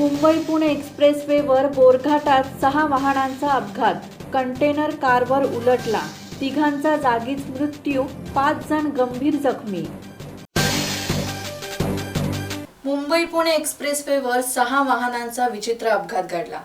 मुंबई पुणे एक्सप्रेसवेवर बोरघाटात 6 वाहनांचा अपघात. कंटेनर कारवर उलटला. तिघांचा जागीच मृत्यू, 5 जण गंभीर जखमी. मुंबई पुणे एक्सप्रेसवेवर 6 वाहनांचा विचित्र अपघात घडला.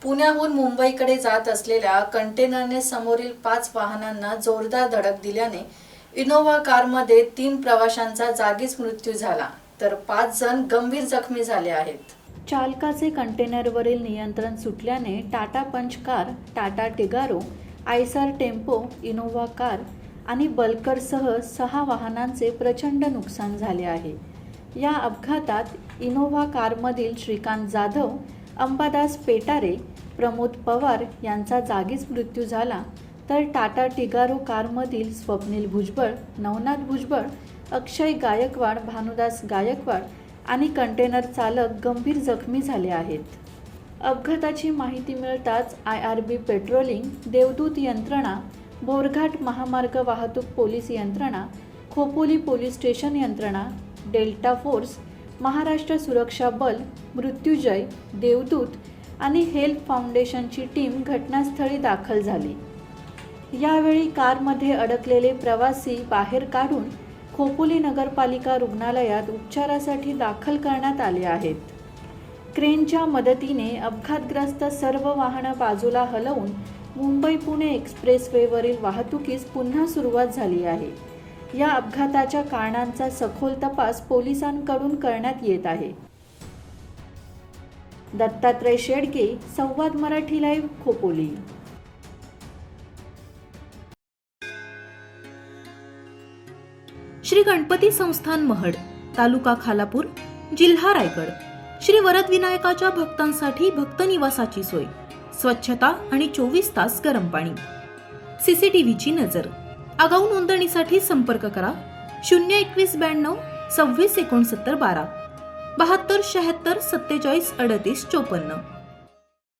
पुण्याहून मुंबईकडे जात असलेल्या कंटेनरने समोरील 5 वाहनांना जोरदार धडक दिल्याने इनोव्हा कारमध्ये 3 प्रवाशांचा जागीच मृत्यू झाला, तर 5 जण गंभीर जखमी झाले आहेत. चालकाचे कंटेनरवरील नियंत्रण सुटल्याने Tata punch car, Tata Tigor, Eicher tempo, Innova car आणि बल्करसह 6 वाहनांचे प्रचंड नुकसान झाले आहे. या अपघातात इनोव्हा कारमधील श्रीकांत जाधव, अंबादास पेटारे, प्रमोद पवार यांचा जागीच मृत्यू झाला, तर टाटा टिगारो कारमधील स्वप्नील भुजबळ, नवनाथ भुजबळ, अक्षय गायकवाड, भानुदास गायकवाड आणि कंटेनर चालक गंभीर जखमी झाले आहेत. अपघाताची माहिती मिळताच IRB पेट्रोलिंग, देवदूत यंत्रणा, बोरघाट महामार्ग वाहतूक पोलीस यंत्रणा, खोपोली पोलीस स्टेशन यंत्रणा, डेल्टा फोर्स, महाराष्ट्र सुरक्षा बल, मृत्युंजय, देवदूत आणि हेल्प फाउंडेशनची टीम घटनास्थळी दाखल झाली. यावेळी कारमध्ये अडकलेले प्रवासी बाहेर काढून खोपोली नगरपालिका रुग्णालयात उपचारासाठी दाखल करण्यात आले आहेत. क्रेनच्या मदतीने अपघातग्रस्त सर्व वाहनं बाजूला हलवून मुंबई पुणे एक्सप्रेसवेवरील वाहतुकीस पुन्हा सुरुवात झाली आहे. या अपघाताच्या कारणांचा सखोल तपास पोलिसांकडून करण्यात येत आहे. दत्तात्रय शेडगे, संवाद मराठी लाईव्ह, खोपोली. श्री गणपती संस्थान महड, तालुका खालापूर, जिल्हा रायगड. श्री वरद विनायकाच्या भक्तांसाठी भक्त निवासाची सोय, स्वच्छता आणि 24 तास गरम पाणी. CCTVची नजर. आगाऊ नोंदणीसाठी संपर्क करा 02192 26 69 12 72 76 47 38 54.